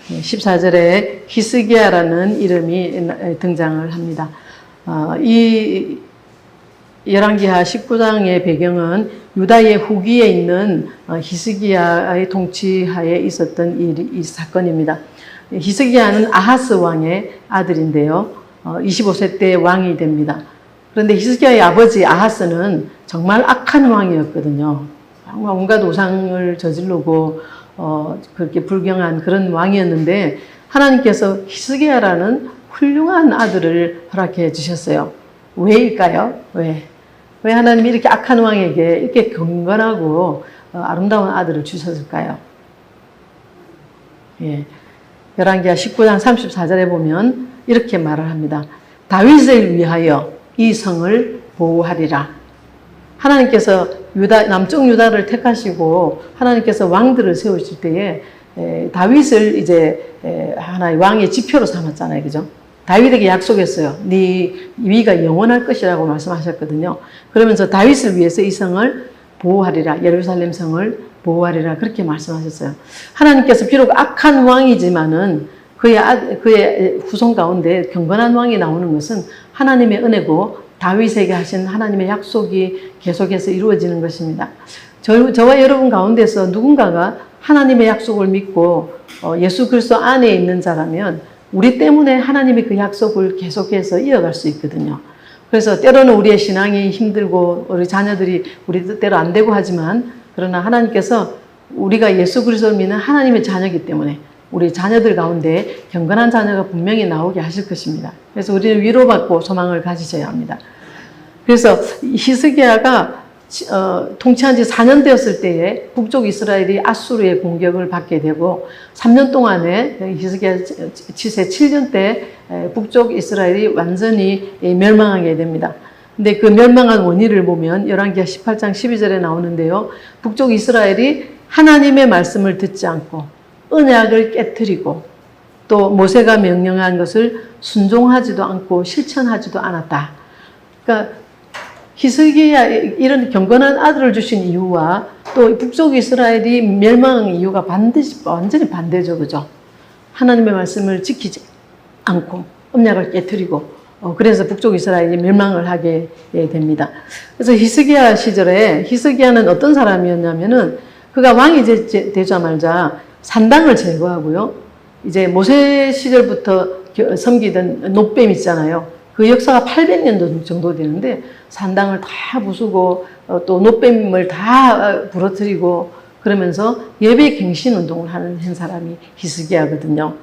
14절에 히스기야라는 이름이 등장을 합니다. 이 열왕기하 19장의 배경은 유다의 후기에 있는 히스기야의 통치하에 있었던 이 사건입니다. 히스기야는 아하스 왕의 아들인데요. 25세 때 왕이 됩니다. 그런데 히스기야의 아버지 아하스는 정말 악한 왕이었거든요. 정말 온갖 우상을 저지르고 그렇게 불경한 그런 왕이었는데 하나님께서 히스기야라는 훌륭한 아들을 허락해 주셨어요. 왜일까요? 왜 하나님이 이렇게 악한 왕에게 이렇게 경건하고 아름다운 아들을 주셨을까요? 예. 열왕기하 19장 34절에 보면 이렇게 말을 합니다. 다윗을 위하여 이 성을 보호하리라. 하나님께서 남쪽 유다를 택하시고 하나님께서 왕들을 세우실 때에 다윗을 이제 하나의 왕의 지표로 삼았잖아요. 그죠? 다윗에게 약속했어요. 네 위가 영원할 것이라고 말씀하셨거든요. 그러면서 다윗을 위해서 이 성을 보호하리라. 예루살렘 성을 보호하리라. 그렇게 말씀하셨어요. 하나님께서 비록 악한 왕이지만은 그의 후손 가운데 경건한 왕이 나오는 것은 하나님의 은혜고 다윗에게 하신 하나님의 약속이 계속해서 이루어지는 것입니다. 저와 여러분 가운데서 누군가가 하나님의 약속을 믿고 예수 그리스도 안에 있는 자라면 우리 때문에 하나님이 그 약속을 계속해서 이어갈 수 있거든요. 그래서 때로는 우리의 신앙이 힘들고 우리 자녀들이 우리 뜻대로 안 되고 하지만 그러나 하나님께서 우리가 예수 그리스도를 믿는 하나님의 자녀이기 때문에 우리 자녀들 가운데 경건한 자녀가 분명히 나오게 하실 것입니다. 그래서 우리는 위로받고 소망을 가지셔야 합니다. 그래서 히스기야가 통치한 지 4년 되었을 때에 북쪽 이스라엘이 아수르의 공격을 받게 되고 3년 동안에 히스기야 치세 7년 때 북쪽 이스라엘이 완전히 멸망하게 됩니다. 근데 그 멸망한 원인을 보면 열왕기하 18장 12절에 나오는데요. 북쪽 이스라엘이 하나님의 말씀을 듣지 않고 언약을 깨트리고 또 모세가 명령한 것을 순종하지도 않고 실천하지도 않았다. 그러니까 히스기야 이런 경건한 아들을 주신 이유와 또 북쪽 이스라엘이 멸망한 이유가 완전히 반대죠. 그죠? 하나님의 말씀을 지키지 않고 언약을 깨트리고 그래서 북쪽 이스라엘이 멸망을 하게 됩니다. 그래서 히스기야 시절에 히스기야는 어떤 사람이었냐면은 그가 왕이 되자마자 산당을 제거하고요. 이제 모세 시절부터 섬기던 놋뱀 있잖아요. 그 역사가 800년 정도 되는데 산당을 다 부수고 또 놋뱀을 다 부러뜨리고 그러면서 예배 갱신 운동을 한 사람이 히스기야거든요.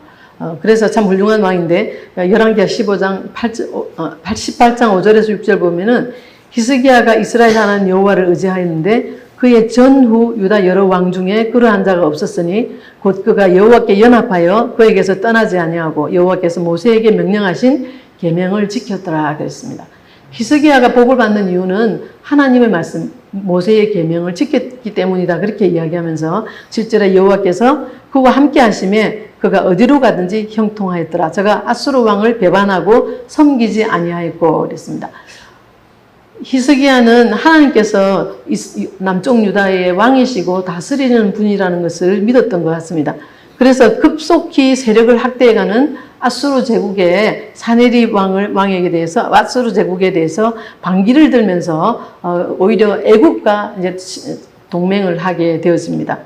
그래서 참 훌륭한 왕인데 열왕기하 15장 88장 5절에서 6절 보면은 히스기야가 이스라엘 하나님 여호와를 의지하였는데 그의 전후 유다 여러 왕 중에 그러한 자가 없었으니 곧 그가 여호와께 연합하여 그에게서 떠나지 아니하고 여호와께서 모세에게 명령하신 계명을 지켰더라 그랬습니다. 히스기야가 복을 받는 이유는 하나님의 말씀 모세의 계명을 지켰기 때문이다 그렇게 이야기하면서 7절에 여호와께서 그와 함께 하심에 그가 어디로 가든지 형통하였더라. 저가 아수르 왕을 배반하고 섬기지 아니하였고 그랬습니다. 히스기야는 하나님께서 남쪽 유다의 왕이시고 다스리는 분이라는 것을 믿었던 것 같습니다. 그래서 급속히 세력을 확대해가는 아수르 제국의 사네립 왕에게 대해서 아수르 제국에 대해서 반기를 들면서 오히려 애국과 이제 동맹을 하게 되었습니다.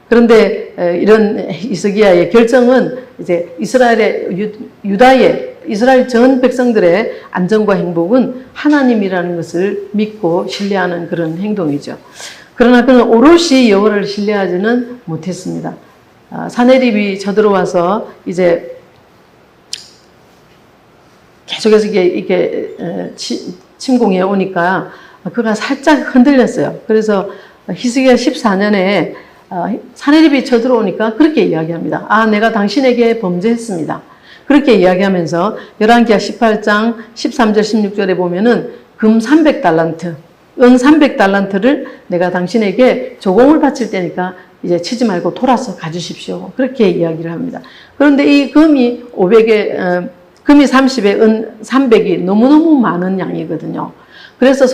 그런데 이런 히스기야의 결정은 이제 유다의 이스라엘 전 백성들의 안전과 행복은 하나님이라는 것을 믿고 신뢰하는 그런 행동이죠. 그러나 그는 오롯이 여호와를 신뢰하지는 못했습니다. 사네립이 쳐들어와서 이제 계속해서 이게 침공해 오니까 그가 살짝 흔들렸어요. 그래서 히스기야 14년에 사네립이 쳐들어오니까 그렇게 이야기합니다. 내가 당신에게 범죄했습니다. 그렇게 이야기하면서 열왕기하 18장 13절 16절에 보면은 금 300달란트, 은 300달란트를 내가 당신에게 조공을 바칠 때니까 이제 치지 말고 돌아서 가주십시오. 그렇게 이야기를 합니다. 그런데 이 금이 30에 은 300이 너무너무 많은 양이거든요. 그래서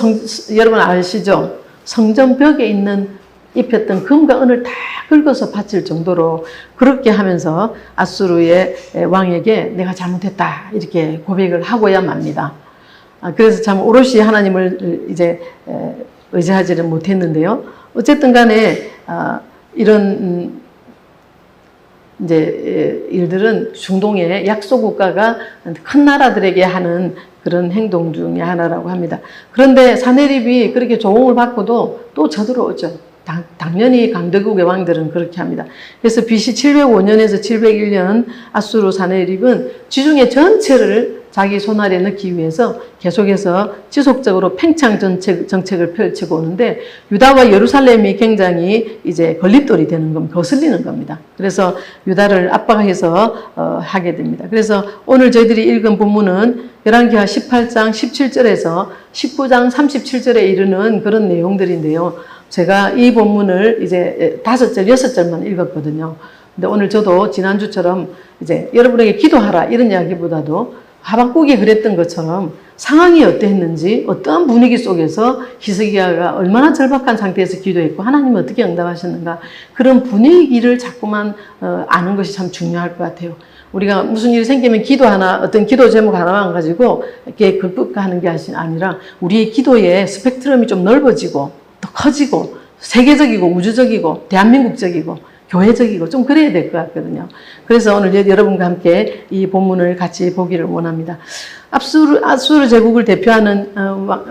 여러분 아시죠? 성전 벽에 있는 입혔던 금과 은을 다 긁어서 바칠 정도로 그렇게 하면서 아수르의 왕에게 내가 잘못했다 이렇게 고백을 하고야 맙니다. 그래서 참 오롯이 하나님을 이제 의지하지는 못했는데요. 어쨌든 간에 이런 이제 일들은 중동의 약소국가가 큰 나라들에게 하는 그런 행동 중에 하나라고 합니다. 그런데 사네립이 그렇게 조공을 받고도 또 쳐들어오죠. 당연히 강대국의 왕들은 그렇게 합니다. 그래서 BC 705년에서 701년 아수르 사네립은 지중해 전체를 자기 손아래에 넣기 위해서 계속해서 지속적으로 팽창 정책을 펼치고 오는데 유다와 예루살렘이 굉장히 이제 건립돌이 되는 겁니다. 거슬리는 겁니다. 그래서 유다를 압박해서 하게 됩니다. 그래서 오늘 저희들이 읽은 본문은 열왕기하 18장 17절에서 19장 37절에 이르는 그런 내용들인데요. 제가 이 본문을 이제 5절, 6절만 읽었거든요. 근데 오늘 저도 지난주처럼 이제 여러분에게 기도하라 이런 이야기보다도 하박국이 그랬던 것처럼 상황이 어땠는지 어떠한 분위기 속에서 히스기야가 얼마나 절박한 상태에서 기도했고 하나님은 어떻게 응답하셨는가 그런 분위기를 자꾸만 아는 것이 참 중요할 것 같아요. 우리가 무슨 일이 생기면 기도 하나 어떤 기도 제목 하나만 가지고 이렇게 급급하는 게 아니라 우리의 기도의 스펙트럼이 좀 넓어지고 더 커지고 세계적이고 우주적이고 대한민국적이고 교회적이고 좀 그래야 될 것 같거든요. 그래서 오늘 여러분과 함께 이 본문을 같이 보기를 원합니다. 아수르 제국을 대표하는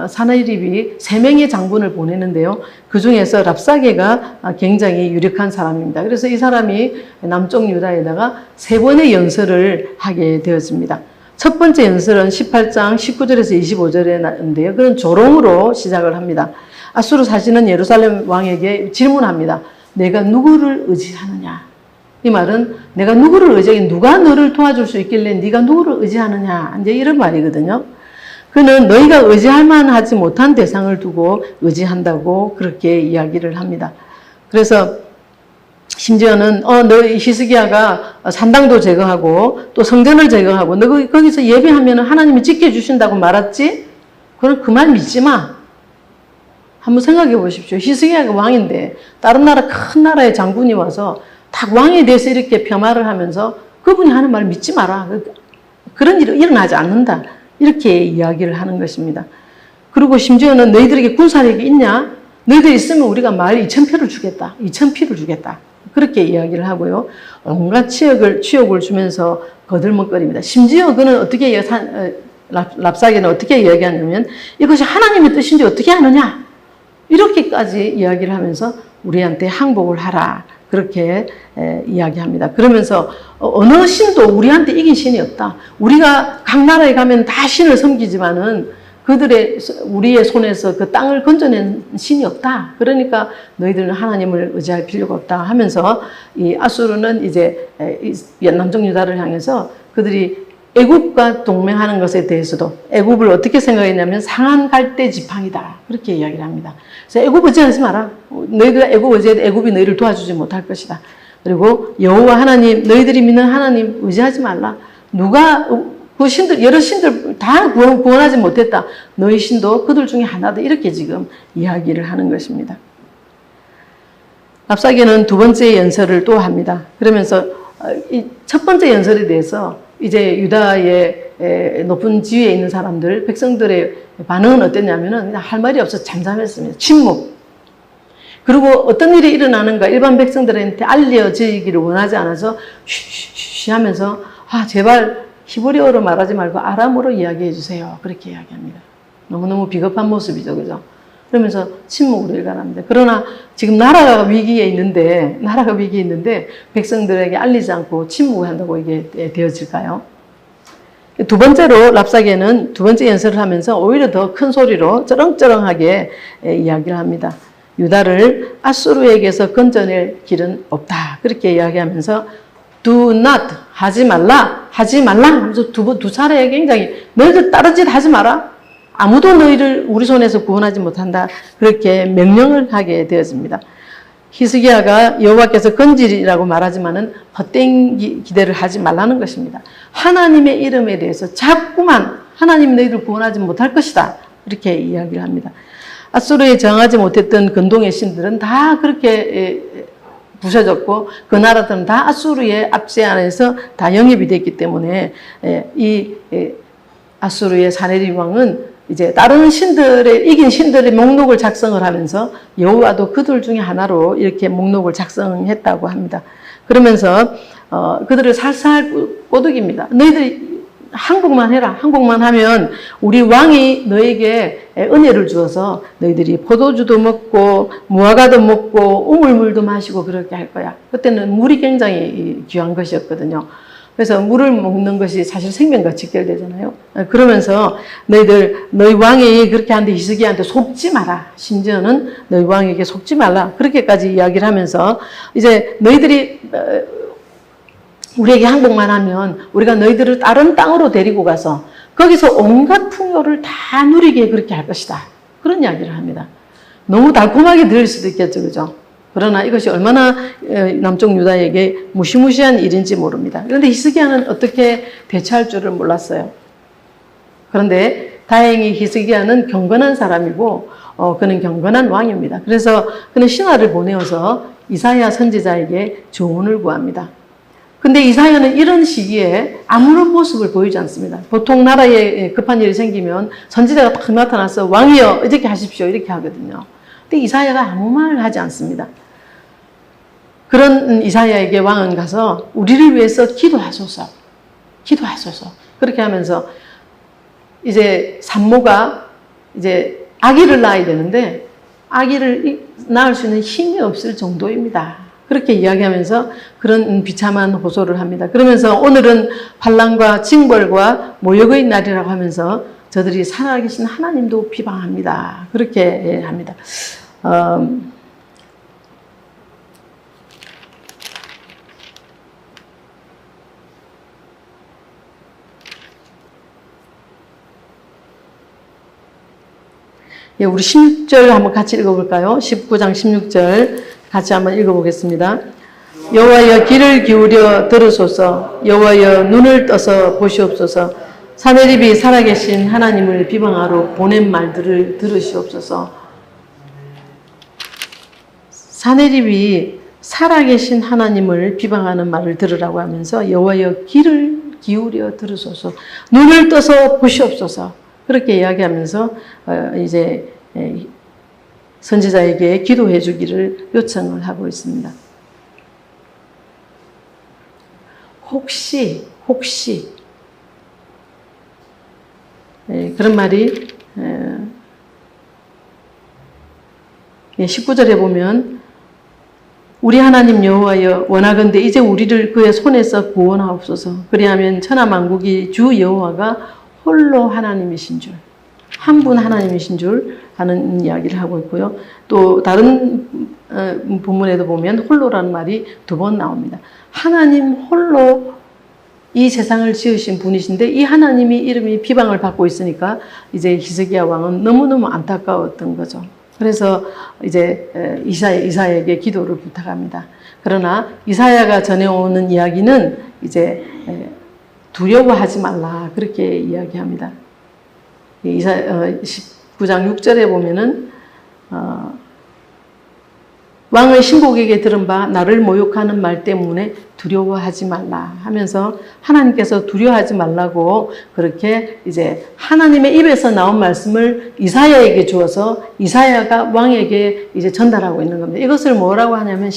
사네립이 3명의 장군을 보내는데요. 그 중에서 랍사게가 굉장히 유력한 사람입니다. 그래서 이 사람이 남쪽 유다에다가 3번의 연설을 하게 되었습니다. 첫 번째 연설은 18장 19절에서 25절에 나는데요. 그런 조롱으로 시작을 합니다. 아수르 사신은 예루살렘 왕에게 질문합니다. 내가 누구를 의지하느냐? 이 말은 내가 누구를 의지하긴 누가 너를 도와줄 수 있길래 네가 누구를 의지하느냐? 이제 이런 말이거든요. 그는 너희가 의지할 만하지 못한 대상을 두고 의지한다고 그렇게 이야기를 합니다. 그래서 심지어는 너 히스기야가 산당도 제거하고 또 성전을 제거하고 너 거기서 예배하면 하나님이 지켜주신다고 말했지? 그럼 그 말 믿지 마. 한번 생각해 보십시오. 히스기야가 왕인데 다른 나라 큰 나라의 장군이 와서 딱 왕에 대해서 이렇게 폄하를 하면서 그분이 하는 말 믿지 마라. 그런 일이 일어나지 않는다. 이렇게 이야기를 하는 것입니다. 그리고 심지어는 너희들에게 군사력이 있냐? 너희들 있으면 우리가 마을 2,000표를 주겠다. 2,000피를 주겠다. 그렇게 이야기를 하고요. 온갖 치욕을 주면서 거들먹거립니다. 심지어 그는 어떻게 랍사게는 어떻게 이야기하냐면 이것이 하나님의 뜻인지 어떻게 하느냐? 이렇게까지 이야기를 하면서 우리한테 항복을 하라. 그렇게 이야기합니다. 그러면서 어느 신도 우리한테 이긴 신이 없다. 우리가 각 나라에 가면 다 신을 섬기지만은 우리의 손에서 그 땅을 건져낸 신이 없다. 그러니까 너희들은 하나님을 의지할 필요가 없다 하면서 이 아수르는 이제 남쪽 유다를 향해서 그들이 애굽과 동맹하는 것에 대해서도 애굽을 어떻게 생각했냐면 상한 갈대 지팡이다. 그렇게 이야기를 합니다. 그래서 애굽 의지하지 마라. 너희들 애굽 의지해도 애굽이 너희를 도와주지 못할 것이다. 그리고 여호와 하나님, 너희들이 믿는 하나님 의지하지 말라. 누가 그 신들, 여러 신들 다 구원하지 못했다. 너희 신도 그들 중에 하나다. 이렇게 지금 이야기를 하는 것입니다. 랍사게는 두 번째 연설을 또 합니다. 그러면서 이 첫 번째 연설에 대해서 이제 유다의 높은 지위에 있는 사람들, 백성들의 반응은 어땠냐면은 그냥 할 말이 없어서 잠잠했습니다. 침묵. 그리고 어떤 일이 일어나는가 일반 백성들한테 알려지기를 원하지 않아서 쉬쉬쉬 하면서 제발 히브리어로 말하지 말고 아람어로 이야기해 주세요. 그렇게 이야기합니다. 너무너무 비겁한 모습이죠. 그죠? 그러면서 침묵으로 일관합니다. 그러나 지금 나라가 위기에 있는데 백성들에게 알리지 않고 침묵을 한다고 이게 되어질까요? 두 번째로 랍사게는 두 번째 연설을 하면서 오히려 더 큰 소리로 쩌렁쩌렁하게 이야기를 합니다. 유다를 아수르에게서 건져낼 길은 없다. 그렇게 이야기하면서 do not, 하지 말라 하면서 두 차례 굉장히 너희들 다른 짓 하지 마라. 아무도 너희를 우리 손에서 구원하지 못한다. 그렇게 명령을 하게 되었습니다. 히스기야가 여호와께서 건지리라고 말하지만은 헛된 기대를 하지 말라는 것입니다. 하나님의 이름에 대해서 자꾸만 하나님 너희들 구원하지 못할 것이다. 이렇게 이야기를 합니다. 아수르에 저항하지 못했던 근동의 신들은 다 그렇게 부셔졌고 그 나라들은 다 아수르의 압제 안에서 다 영입이 됐기 때문에 이 아수르의 사네립 왕은 이제 다른 신들의 이긴 신들의 목록을 작성을 하면서 여호와도 그들 중에 하나로 이렇게 목록을 작성했다고 합니다. 그러면서 그들을 살살 꼬드깁니다. 너희들이 항복만 해라. 항복만 하면 우리 왕이 너에게 은혜를 주어서 너희들이 포도주도 먹고 무화과도 먹고 우물물도 마시고 그렇게 할 거야. 그때는 물이 굉장히 귀한 것이었거든요. 그래서 물을 먹는 것이 사실 생명과 직결되잖아요. 그러면서 너희 왕이 그렇게 하는데 히스기야한테 속지 마라. 심지어는 너희 왕에게 속지 말라. 그렇게까지 이야기를 하면서 이제 너희들이 우리에게 항복만 하면 우리가 너희들을 다른 땅으로 데리고 가서 거기서 온갖 풍요를 다 누리게 그렇게 할 것이다. 그런 이야기를 합니다. 너무 달콤하게 들릴 수도 있겠죠. 그죠? 그러나 이것이 얼마나 남쪽 유다에게 무시무시한 일인지 모릅니다. 그런데 히스기야는 어떻게 대처할 줄을 몰랐어요. 그런데 다행히 히스기야는 경건한 사람이고 그는 경건한 왕입니다. 그래서 그는 신하를 보내어서 이사야 선지자에게 조언을 구합니다. 근데 이사야는 이런 시기에 아무런 모습을 보이지 않습니다. 보통 나라에 급한 일이 생기면 선지자가 딱 나타나서 왕이여 이렇게 하십시오 이렇게 하거든요. 근데 이사야가 아무 말을 하지 않습니다. 그런 이사야에게 왕은 가서 우리를 위해서 기도하소서. 기도하소서. 그렇게 하면서 이제 산모가 이제 아기를 낳아야 되는데 아기를 낳을 수 있는 힘이 없을 정도입니다. 그렇게 이야기하면서 그런 비참한 호소를 합니다. 그러면서 오늘은 반란과 징벌과 모욕의 날이라고 하면서 저들이 살아계신 하나님도 비방합니다. 그렇게 합니다. 우리 16절 한번 같이 읽어볼까요? 19장 16절 같이 한번 읽어보겠습니다. 여호와여 귀를 기울여 들으소서. 여호와여 눈을 떠서 보시옵소서. 사네립이 살아계신 하나님을 비방하러 보낸 말들을 들으시옵소서. 사네립이 살아계신 하나님을 비방하는 말을 들으라고 하면서 여호와여 귀를 기울여 들으소서. 눈을 떠서 보시옵소서. 그렇게 이야기하면서 이제 선지자에게 기도해 주기를 요청을 하고 있습니다. 혹시 그런 말이 19절에 보면 우리 하나님 여호와여 원하건대 이제 우리를 그의 손에서 구원하옵소서. 그리하면 천하만국이 주 여호와가 홀로 하나님이신 줄, 한 분 하나님이신 줄 하는 이야기를 하고 있고요. 또 다른 본문에도 보면 홀로라는 말이 2번 나옵니다. 하나님 홀로 이 세상을 지으신 분이신데 이 하나님이 이름이 비방을 받고 있으니까 이제 히스기야 왕은 너무너무 안타까웠던 거죠. 그래서 이제 이사야에게 기도를 부탁합니다. 그러나 이사야가 전해오는 이야기는 이제 두려워하지 말라 그렇게 이야기합니다. 19장 6절에 보면은 왕의 신복에게 들은 바 나를 모욕하는 말 때문에 두려워하지 말라 하면서 하나님께서 두려워하지 말라고 그렇게 이제 하나님의 입에서 나온 말씀을 이사야에게 주어서 이사야가 왕에게 이제 전달하고 있는 겁니다. 이것을 뭐라고 하냐면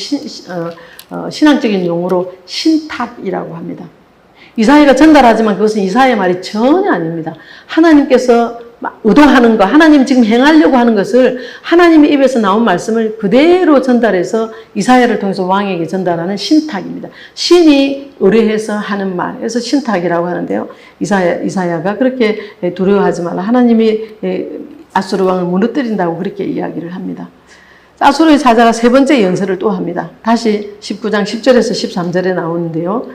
신학적인 용어로 신탑이라고 합니다. 이사야가 전달하지만 그것은 이사야의 말이 전혀 아닙니다. 하나님께서 의도하는 것, 하나님 지금 행하려고 하는 것을 하나님의 입에서 나온 말씀을 그대로 전달해서 이사야를 통해서 왕에게 전달하는 신탁입니다. 신이 의뢰해서 하는 말, 그래서 신탁이라고 하는데요. 이사야가 그렇게 두려워하지 말라. 하나님이 아수르 왕을 무너뜨린다고 그렇게 이야기를 합니다. 아수르의 사자가 3번째 연설을 또 합니다. 다시 19장 10절에서 13절에 나오는데요.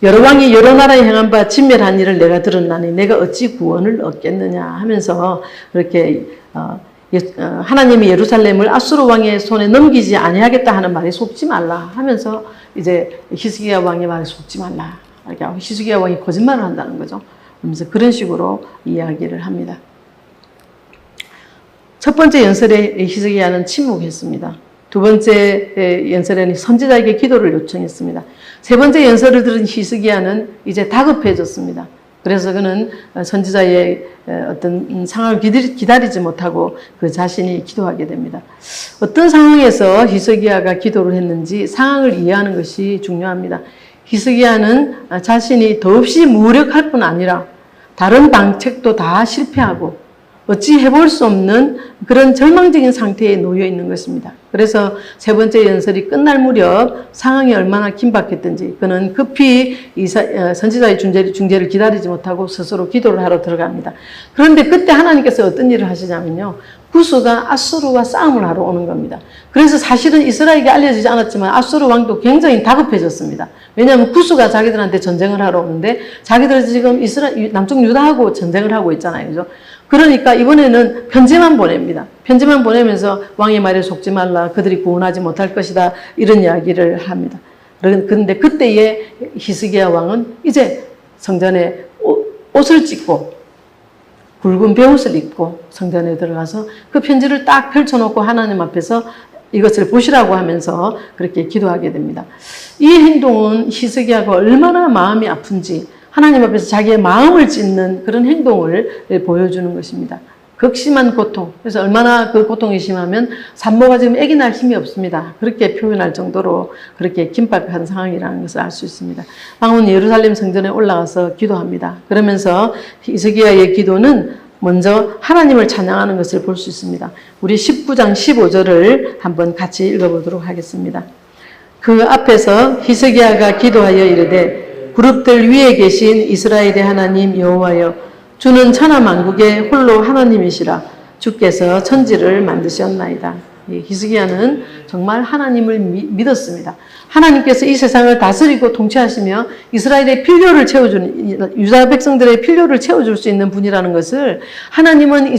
여러 왕이 여러 나라에 행한 바 진멸한 일을 내가 들었나니 내가 어찌 구원을 얻겠느냐 하면서 그렇게 하나님이 예루살렘을 아수르 왕의 손에 넘기지 아니하겠다 하는 말에 속지 말라 하면서 이제 히스기야 왕의 말에 속지 말라. 이렇게 하고 히스기야 왕이 거짓말을 한다는 거죠. 그러면서 그런 식으로 이야기를 합니다. 첫 번째 연설에 히스기야는 침묵했습니다. 두 번째 연설에는 선지자에게 기도를 요청했습니다. 세 번째 연설을 들은 히스기야는 이제 다급해졌습니다. 그래서 그는 선지자의 어떤 상황을 기다리지 못하고 그 자신이 기도하게 됩니다. 어떤 상황에서 히스기야가 기도를 했는지 상황을 이해하는 것이 중요합니다. 히스기야는 자신이 더없이 무력할 뿐 아니라 다른 방책도 다 실패하고 어찌 해볼 수 없는 그런 절망적인 상태에 놓여 있는 것입니다. 그래서 세 번째 연설이 끝날 무렵 상황이 얼마나 긴박했던지 그는 급히 선지자의 중재를 기다리지 못하고 스스로 기도를 하러 들어갑니다. 그런데 그때 하나님께서 어떤 일을 하시냐면요. 구스가 아수르와 싸움을 하러 오는 겁니다. 그래서 사실은 이스라엘에게 알려지지 않았지만 아수르 왕도 굉장히 다급해졌습니다. 왜냐하면 구스가 자기들한테 전쟁을 하러 오는데 자기들 지금 남쪽 유다하고 전쟁을 하고 있잖아요. 그죠? 그러니까 이번에는 편지만 보냅니다. 편지만 보내면서 왕의 말에 속지 말라. 그들이 구원하지 못할 것이다. 이런 이야기를 합니다. 그런데 그때의 히스기야 왕은 이제 성전에 옷을 찢고 굵은 베옷을 입고 성전에 들어가서 그 편지를 딱 펼쳐놓고 하나님 앞에서 이것을 보시라고 하면서 그렇게 기도하게 됩니다. 이 행동은 히스기야가 얼마나 마음이 아픈지 하나님 앞에서 자기의 마음을 찢는 그런 행동을 보여주는 것입니다. 극심한 고통. 그래서 얼마나 그 고통이 심하면 산모가 지금 아기 낳을 힘이 없습니다. 그렇게 표현할 정도로 그렇게 긴박한 상황이라는 것을 알 수 있습니다. 왕은 예루살렘 성전에 올라가서 기도합니다. 그러면서 히스기야의 기도는 먼저 하나님을 찬양하는 것을 볼 수 있습니다. 우리 19장 15절을 한번 같이 읽어보도록 하겠습니다. 그 앞에서 히스기야가 기도하여 이르되 그룹들 위에 계신 이스라엘의 하나님 여호와여 주는 천하 만국의 홀로 하나님이시라 주께서 천지를 만드셨나이다. 히스기야는 정말 하나님을 믿었습니다. 하나님께서 이 세상을 다스리고 통치하시며 이스라엘의 필요를 채워주는 유다 백성들의 필요를 채워줄 수 있는 분이라는 것을 하나님은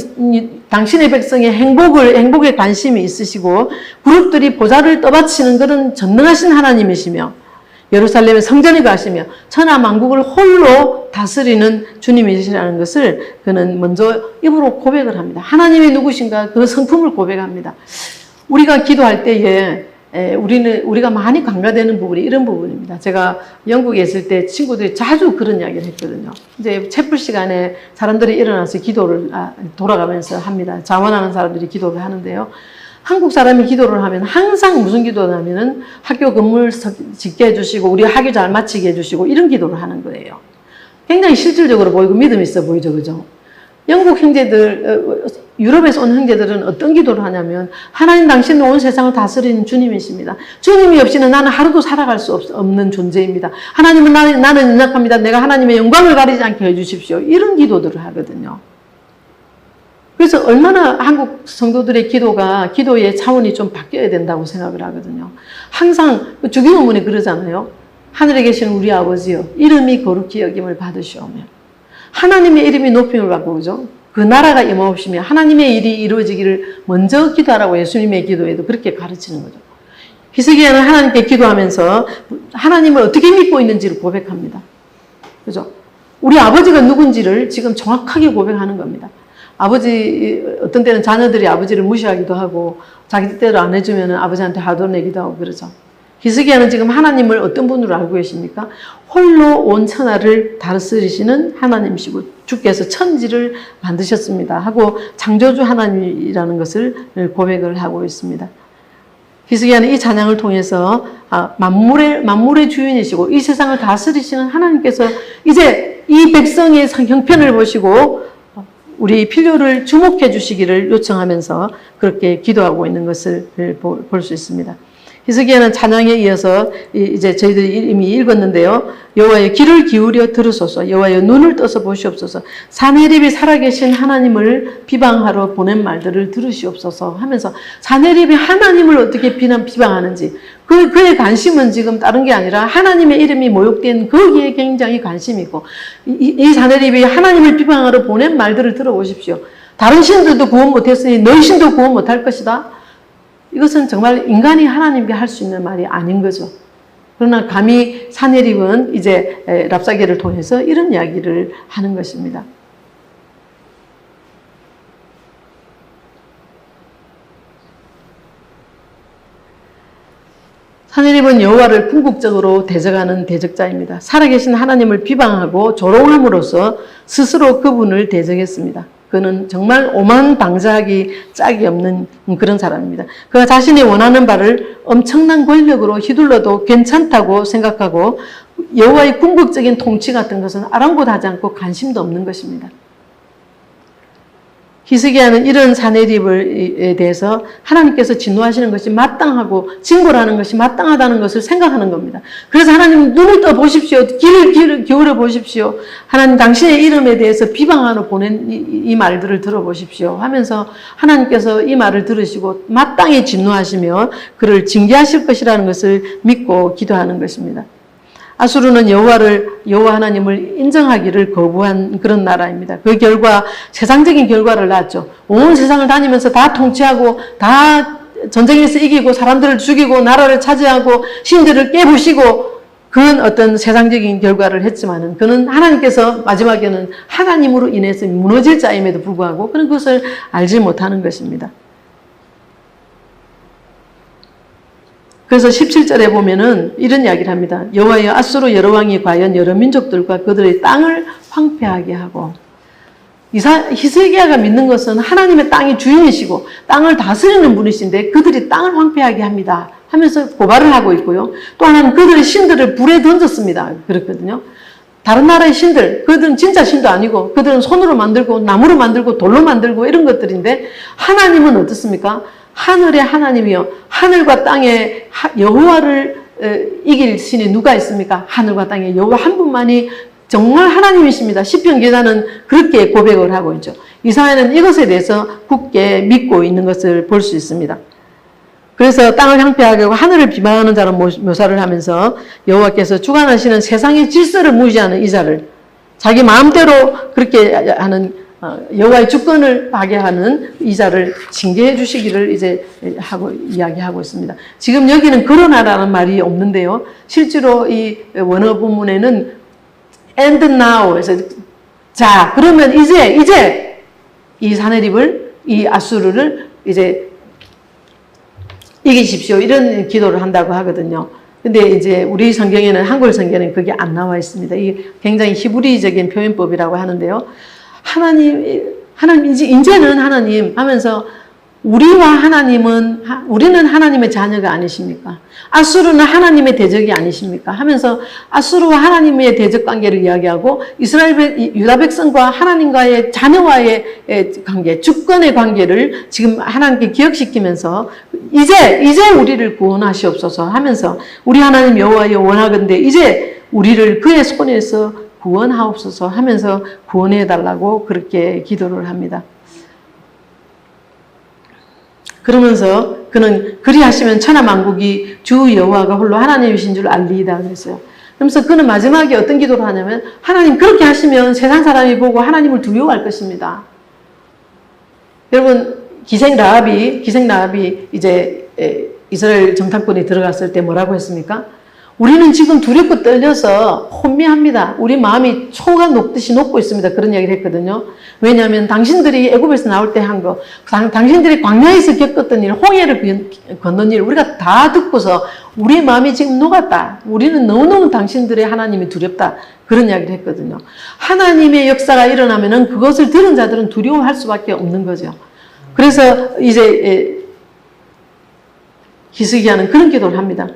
당신의 백성의 행복에 관심이 있으시고 그룹들이 보좌를 떠받치는 그런 전능하신 하나님이시며 예루살렘의 성전에 가시며 천하 만국을 홀로 다스리는 주님이시라는 것을 그는 먼저 입으로 고백을 합니다. 하나님이 누구신가 그 성품을 고백합니다. 우리가 기도할 때에 우리가 많이 간과되는 부분이 이런 부분입니다. 제가 영국에 있을 때 친구들이 자주 그런 이야기를 했거든요. 이제 채플 시간에 사람들이 일어나서 기도를 돌아가면서 합니다. 자원하는 사람들이 기도를 하는데요. 한국 사람이 기도를 하면 항상 무슨 기도를 하면은 학교 건물 짓게 해주시고 우리 학교 잘 마치게 해주시고 이런 기도를 하는 거예요. 굉장히 실질적으로 보이고 믿음 있어 보이죠, 그죠? 영국 형제들, 유럽에서 온 형제들은 어떤 기도를 하냐면 하나님 당신은 온 세상을 다스리는 주님이십니다. 주님이 없이는 나는 하루도 살아갈 수 없는 존재입니다. 하나님은 나는 연약합니다. 내가 하나님의 영광을 가리지 않게 해주십시오. 이런 기도들을 하거든요. 그래서 얼마나 한국 성도들의 기도의 차원이 좀 바뀌어야 된다고 생각을 하거든요. 항상 주기도문에 그러잖아요. 하늘에 계신 우리 아버지여 이름이 거룩히 여김을 받으시오며 하나님의 이름이 높임을 받고 그죠? 그 나라가 임하옵시며 하나님의 일이 이루어지기를 먼저 기도하라고 예수님의 기도에도 그렇게 가르치는 거죠. 히스기야는 하나님께 기도하면서 하나님을 어떻게 믿고 있는지를 고백합니다. 그죠? 우리 아버지가 누군지를 지금 정확하게 고백하는 겁니다. 어떤 때는 자녀들이 아버지를 무시하기도 하고 자기 뜻대로 안 해주면 아버지한테 화도 내기도 하고 그러죠. 히스기야는 지금 하나님을 어떤 분으로 알고 계십니까? 홀로 온 천하를 다스리시는 하나님이시고 주께서 천지를 만드셨습니다 하고 창조주 하나님이라는 것을 고백을 하고 있습니다. 히스기야는 이 찬양을 통해서 만물의 주인이시고 이 세상을 다스리시는 하나님께서 이제 이 백성의 형편을 보시고 우리 필요를 주목해 주시기를 요청하면서 그렇게 기도하고 있는 것을 볼 수 있습니다. 히스기야는 찬양에 이어서 이제 저희들이 이미 읽었는데요. 여호와여 귀를 기울여 들으소서. 여호와여 눈을 떠서 보시옵소서. 사네립이 살아계신 하나님을 비방하러 보낸 말들을 들으시옵소서 하면서 사네립이 하나님을 어떻게 비방하는지 그의 관심은 지금 다른 게 아니라 하나님의 이름이 모욕된 거기에 굉장히 관심이 있고 이 사네립이 하나님을 비방하러 보낸 말들을 들어보십시오. 다른 신들도 구원 못했으니 너희 신도 구원 못할 것이다. 이것은 정말 인간이 하나님께 할 수 있는 말이 아닌 거죠. 그러나 감히 사네립은 이제 랍사게를 통해서 이런 이야기를 하는 것입니다. 사내립은 여호와를 궁극적으로 대적하는 대적자입니다. 살아계신 하나님을 비방하고 조롱함으로써 스스로 그분을 대적했습니다. 그는 정말 오만방자하기 짝이 없는 그런 사람입니다. 그가 자신이 원하는 바를 엄청난 권력으로 휘둘러도 괜찮다고 생각하고 여호와의 궁극적인 통치 같은 것은 아랑곳하지 않고 관심도 없는 것입니다. 히스기야는 이런 사내립에 대해서 하나님께서 진노하시는 것이 마땅하고 징벌하는 것이 마땅하다는 것을 생각하는 겁니다. 그래서 하나님 눈을 떠 보십시오. 귀를 기울여 보십시오. 하나님 당신의 이름에 대해서 비방하러 보낸 이 말들을 들어보십시오 하면서 하나님께서 이 말을 들으시고 마땅히 진노하시며 그를 징계하실 것이라는 것을 믿고 기도하는 것입니다. 아수르는 여호와 하나님을 인정하기를 거부한 그런 나라입니다. 그 결과 세상적인 결과를 낳았죠. 온 세상을 다니면서 다 통치하고 다 전쟁에서 이기고 사람들을 죽이고 나라를 차지하고 신들을 깨부시고 그런 어떤 세상적인 결과를 했지만은 그는 하나님께서 마지막에는 하나님으로 인해서 무너질 자임에도 불구하고 그는 그것을 알지 못하는 것입니다. 그래서 17절에 보면은 이런 이야기를 합니다. 여호와여 아수르 여러 왕이 과연 여러 민족들과 그들의 땅을 황폐하게 하고 히스기야가 믿는 것은 하나님의 땅의 주인이시고 땅을 다스리는 분이신데 그들이 땅을 황폐하게 합니다 하면서 고발을 하고 있고요. 또 하나는 그들의 신들을 불에 던졌습니다. 그렇거든요. 다른 나라의 신들, 그들은 진짜 신도 아니고 그들은 손으로 만들고 나무로 만들고 돌로 만들고 이런 것들인데 하나님은 어떻습니까? 하늘의 하나님이요. 하늘과 땅에 여호와를 이길 신이 누가 있습니까? 하늘과 땅에 여호와 한 분만이 정말 하나님이십니다. 시편 기자는 그렇게 고백을 하고 있죠. 이사야는 이것에 대해서 굳게 믿고 있는 것을 볼 수 있습니다. 그래서 땅을 황폐하게 하고 하늘을 비방하는 자로 묘사를 하면서 여호와께서 주관하시는 세상의 질서를 무시하는 이 자를 자기 마음대로 그렇게 하는 여호와의 주권을 파괴하는 이 자를 징계해 주시기를 이제 이야기하고 있습니다. 지금 여기는 그러나라는 말이 없는데요. 실제로 이 원어 본문에는 and now에서 자 그러면 이제 이 사내립을 이 아수르를 이제 이기십시오 이런 기도를 한다고 하거든요. 근데 이제 우리 성경에는 한글 성경에는 그게 안 나와 있습니다. 이게 굉장히 히브리적인 표현법이라고 하는데요. 이제는 하나님 하면서 우리는 하나님의 자녀가 아니십니까? 아수르는 하나님의 대적이 아니십니까? 하면서 아수르와 하나님의 대적 관계를 이야기하고 유다 백성과 하나님과의 자녀와의 관계, 주권의 관계를 지금 하나님께 기억시키면서 이제 우리를 구원하시옵소서 하면서 우리 하나님 여호와여 원하건대 이제 우리를 그의 손에서 구원하옵소서 하면서 구원해달라고 그렇게 기도를 합니다. 그러면서 그는 그리하시면 천하만국이 주 여호와가 홀로 하나님이신 줄 알리이다 그랬어요. 그러면서 그는 마지막에 어떤 기도를 하냐면 하나님 그렇게 하시면 세상 사람이 보고 하나님을 두려워할 것입니다. 여러분 기생 라합이 이제 이스라엘 정탐꾼이 들어갔을 때 뭐라고 했습니까? 우리는 지금 두렵고 떨려서 혼미합니다. 우리 마음이 초가 녹듯이 녹고 있습니다. 그런 이야기를 했거든요. 왜냐하면 당신들이 애굽에서 나올 때 한 거, 당신들이 광야에서 겪었던 일, 홍해를 건넌 일 우리가 다 듣고서 우리 마음이 지금 녹았다. 우리는 너무너무 당신들의 하나님이 두렵다. 그런 이야기를 했거든요. 하나님의 역사가 일어나면은 그것을 들은 자들은 두려워할 수밖에 없는 거죠. 그래서 이제 히스기야는 그런 기도를 합니다.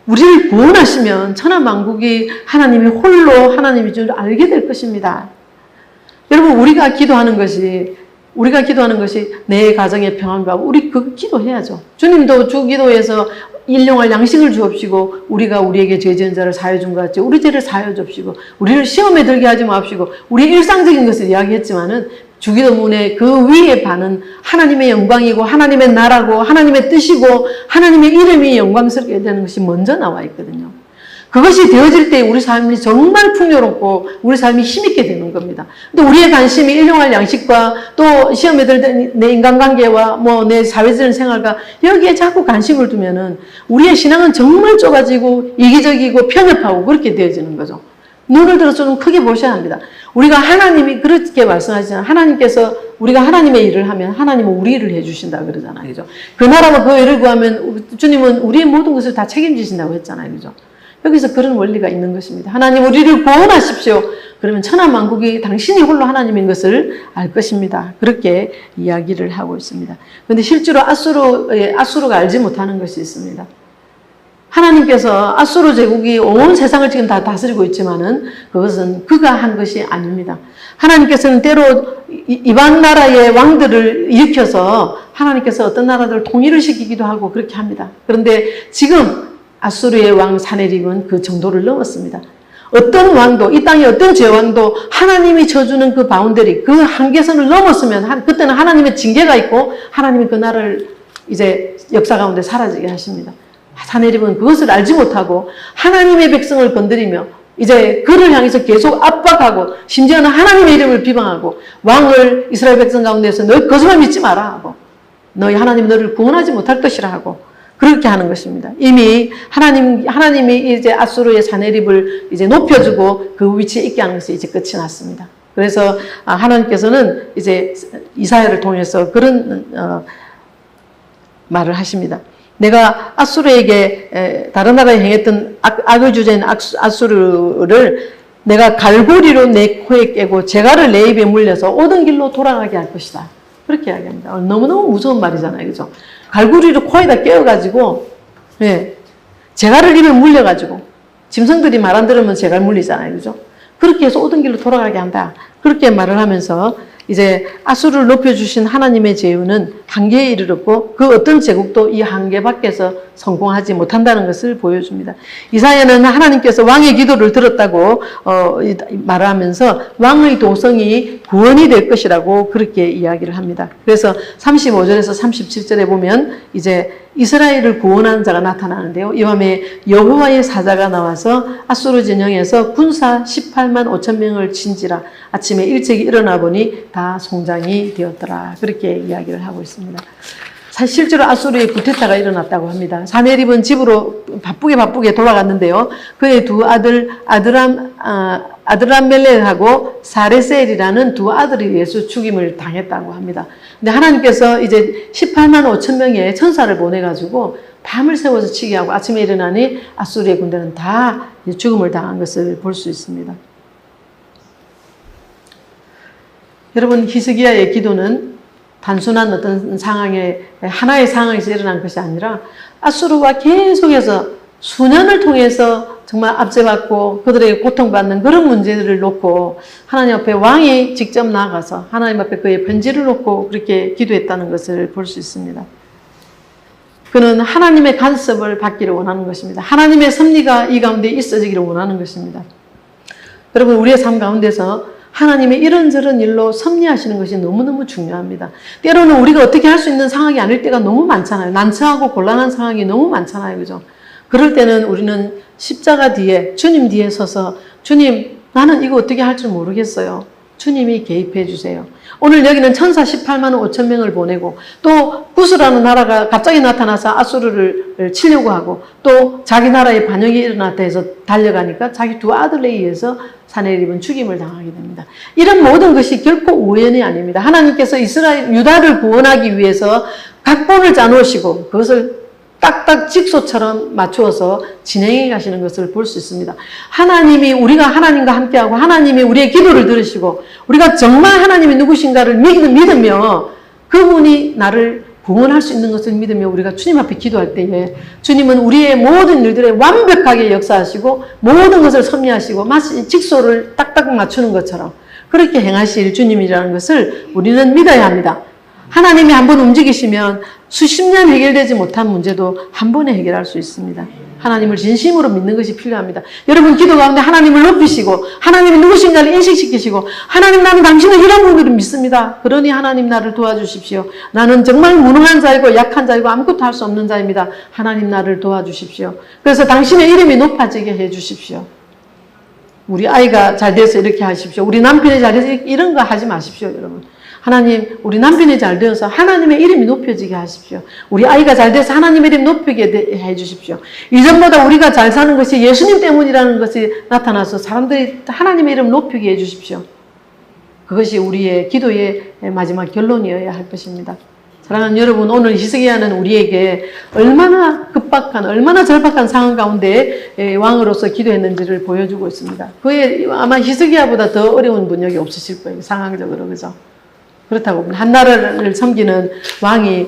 우리를 구원하시면 천하만국이 하나님이 홀로 하나님인 줄 알게 될 것입니다. 여러분 우리가 기도하는 것이 내 가정의 평안과 우리 그 기도해야죠. 주님도 주 기도에서 일용할 양식을 주옵시고 우리가 우리에게 죄 지은 자를 사하여 준 것 같이 우리 죄를 사하여 줍시고 우리를 시험에 들게 하지 마옵시고 우리 일상적인 것을 이야기했지만은 주기도문의 그 위에 반은 하나님의 영광이고 하나님의 나라고 하나님의 뜻이고 하나님의 이름이 영광스럽게 되는 것이 먼저 나와 있거든요. 그것이 되어질 때 우리 삶이 정말 풍요롭고 우리 삶이 힘있게 되는 겁니다. 근데 우리의 관심이 일용할 양식과 또 시험에 들 내 인간관계와 내 사회적인 생활과 여기에 자꾸 관심을 두면은 우리의 신앙은 정말 좁아지고 이기적이고 편협하고 그렇게 되어지는 거죠. 눈을 들어서 좀 크게 보셔야 합니다. 우리가 하나님이 그렇게 말씀하시잖아요. 하나님께서 우리가 하나님의 일을 하면 하나님은 우리 일을 해주신다 그러잖아요. 그죠? 그 나라와 그 일을 구하면 주님은 우리의 모든 것을 다 책임지신다고 했잖아요. 그죠? 여기서 그런 원리가 있는 것입니다. 하나님 우리를 구원하십시오. 그러면 천하만국이 당신이 홀로 하나님인 것을 알 것입니다. 그렇게 이야기를 하고 있습니다. 그런데 실제로 아수르가 알지 못하는 것이 있습니다. 하나님께서 아수르 제국이 온 세상을 지금 다 다스리고 있지만은 그것은 그가 한 것이 아닙니다. 하나님께서는 때로 이방 나라의 왕들을 일으켜서 하나님께서 어떤 나라들을 통일을 시키기도 하고 그렇게 합니다. 그런데 지금 아수르의 왕 사네립은 그 정도를 넘었습니다. 어떤 왕도, 이 땅의 어떤 제왕도 하나님이 쳐주는 그 바운더리, 그 한계선을 넘었으면 그때는 하나님의 징계가 있고 하나님이 그 나라를 이제 역사 가운데 사라지게 하십니다. 사네립은 그것을 알지 못하고 하나님의 백성을 건드리며 이제 그를 향해서 계속 압박하고 심지어는 하나님의 이름을 비방하고 왕을 이스라엘 백성 가운데서 너희 거짓말 믿지 마라 하고 너희 하나님 너를 구원하지 못할 것이라 하고 그렇게 하는 것입니다. 이미 하나님이 이제 아수르의 사네립을 이제 높여주고 그 위치에 있게 하는 것이 이제 끝이 났습니다. 그래서 하나님께서는 이제 이사야를 통해서 그런 말을 하십니다. 내가 아수르에게 다른 나라에 행했던 악의 주제인 아수르를 내가 갈고리로 내 코에 깨고 재갈을 내 입에 물려서 오던 길로 돌아가게 할 것이다. 그렇게 이야기합니다. 너무너무 무서운 말이잖아요. 그죠? 갈고리를 코에다 깨어가지고, 예. 재갈을 입에 물려가지고, 짐승들이 말 안 들으면 재갈 물리잖아요. 그죠? 그렇게 해서 오던 길로 돌아가게 한다. 그렇게 말을 하면서, 이제 아수르를 높여주신 하나님의 제휴는 한계에 이르렀고 그 어떤 제국도 이 한계 밖에서 성공하지 못한다는 것을 보여줍니다. 이사야는 하나님께서 왕의 기도를 들었다고 말하면서 왕의 도성이 구원이 될 것이라고 그렇게 이야기를 합니다. 그래서 35절에서 37절에 보면 이제 이스라엘을 구원하는 자가 나타나는데요. 이 밤에 여호와의 사자가 나와서 아수르 진영에서 군사 18만 5천 명을 친지라 아침에 일찍 일어나 보니 다 송장이 되었더라. 그렇게 이야기를 하고 있습니다. 사실 실제로 아수르의 구테타가 일어났다고 합니다. 사네립은 집으로 바쁘게 돌아갔는데요. 그의 두 아들 아드람멜렉하고 사레셀이라는 두 아들에 의해서 죽임을 당했다고 합니다. 근데 하나님께서 이제 18만 5천 명의 천사를 보내가지고 밤을 새워서 치게 하고 아침에 일어나니 아수르의 군대는 다 죽음을 당한 것을 볼 수 있습니다. 여러분, 히스기야의 기도는 단순한 어떤 상황에 하나의 상황에서 일어난 것이 아니라 아수르와 계속해서 수년을 통해서 정말 압제받고 그들에게 고통받는 그런 문제들을 놓고 하나님 앞에 왕이 직접 나아가서 하나님 앞에 그의 편지를 놓고 그렇게 기도했다는 것을 볼 수 있습니다. 그는 하나님의 간섭을 받기를 원하는 것입니다. 하나님의 섭리가 이 가운데 있어지기를 원하는 것입니다. 여러분, 우리의 삶 가운데서 하나님의 이런저런 일로 섭리하시는 것이 너무너무 중요합니다. 때로는 우리가 어떻게 할 수 있는 상황이 아닐 때가 너무 많잖아요. 난처하고 곤란한 상황이 너무 많잖아요. 그죠? 그럴 때는 우리는 십자가 뒤에, 주님 뒤에 서서 주님, 나는 이거 어떻게 할 줄 모르겠어요. 주님이 개입해 주세요. 오늘 여기는 천사 18만 5천 명을 보내고 또 구스라는 나라가 갑자기 나타나서 아수르를 치려고 하고 또 자기 나라에 반역이 일어났다 해서 달려가니까 자기 두 아들에 의해서 사네립은 죽임을 당하게 됩니다. 이런 모든 것이 결코 우연이 아닙니다. 하나님께서 유다를 구원하기 위해서 각본을 짜놓으시고 그것을 딱딱 직소처럼 맞추어서 진행해 가시는 것을 볼 수 있습니다. 하나님이 우리가 하나님과 함께하고 하나님이 우리의 기도를 들으시고 우리가 정말 하나님이 누구신가를 믿으며 그분이 나를 구원할 수 있는 것을 믿으며 우리가 주님 앞에 기도할 때에 주님은 우리의 모든 일들에 완벽하게 역사하시고 모든 것을 섭리하시고 마치 직소를 딱딱 맞추는 것처럼 그렇게 행하실 주님이라는 것을 우리는 믿어야 합니다. 하나님이 한번 움직이시면 수십 년 해결되지 못한 문제도 한 번에 해결할 수 있습니다. 하나님을 진심으로 믿는 것이 필요합니다. 여러분 기도 가운데 하나님을 높이시고 하나님이 누구신가를 인식시키시고 하나님 나는 당신의 이런 분들을 믿습니다. 그러니 하나님 나를 도와주십시오. 나는 정말 무능한 자이고 약한 자이고 아무것도 할 수 없는 자입니다. 하나님 나를 도와주십시오. 그래서 당신의 이름이 높아지게 해주십시오. 우리 아이가 잘 돼서 이렇게 하십시오. 우리 남편이 잘 돼서 이런 거 하지 마십시오. 여러분. 하나님, 우리 남편이 잘 되어서 하나님의 이름이 높여지게 하십시오. 우리 아이가 잘 돼서 하나님의 이름 높이게 해 주십시오. 이전보다 우리가 잘 사는 것이 예수님 때문이라는 것이 나타나서 사람들이 하나님의 이름 높이게 해 주십시오. 그것이 우리의 기도의 마지막 결론이어야 할 것입니다. 사랑하는 여러분, 오늘 히스기야는 우리에게 얼마나 급박한, 얼마나 절박한 상황 가운데 왕으로서 기도했는지를 보여주고 있습니다. 그에 아마 히스기야보다 더 어려운 분 여기 없으실 거예요. 상황적으로. 그죠? 그렇다고 한 나라를 섬기는 왕이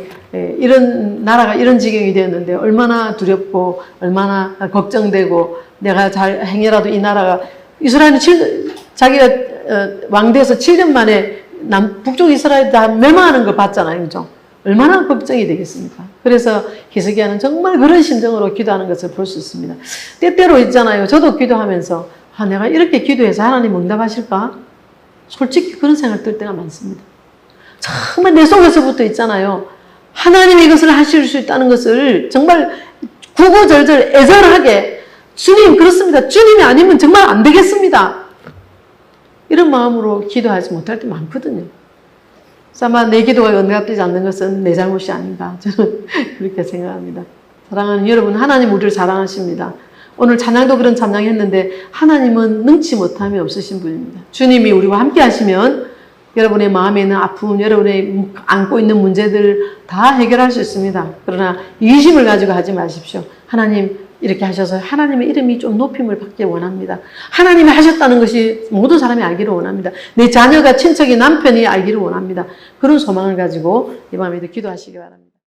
이런 나라가 이런 지경이 되었는데 얼마나 두렵고 얼마나 걱정되고 내가 잘 행여라도 이 나라가 이스라엘은 자기가 왕돼서 7년 만에 북쪽 이스라엘 다 멸망하는 거 봤잖아요. 그죠? 얼마나 걱정이 되겠습니까? 그래서 히스기야는 정말 그런 심정으로 기도하는 것을 볼 수 있습니다. 때때로 있잖아요. 저도 기도하면서 내가 이렇게 기도해서 하나님 응답하실까? 솔직히 그런 생각 들 때가 많습니다. 정말 내 속에서부터 있잖아요. 하나님이 이것을 하실 수 있다는 것을 정말 구구절절 애절하게 주님 그렇습니다. 주님이 아니면 정말 안 되겠습니다. 이런 마음으로 기도하지 못할 때 많거든요. 아마 내 기도가 응답되지 않는 것은 내 잘못이 아닌가 저는 그렇게 생각합니다. 사랑하는 여러분, 하나님 우리를 사랑하십니다. 오늘 찬양도 그런 찬양했는데 하나님은 능치 못함이 없으신 분입니다. 주님이 우리와 함께 하시면 여러분의 마음에 있는 아픔, 여러분의 안고 있는 문제들 다 해결할 수 있습니다. 그러나 이심을 가지고 하지 마십시오. 하나님 이렇게 하셔서 하나님의 이름이 좀 높임을 받길 원합니다. 하나님이 하셨다는 것이 모든 사람이 알기를 원합니다. 내 자녀가, 친척이, 남편이 알기를 원합니다. 그런 소망을 가지고 이 밤에도 기도하시기 바랍니다.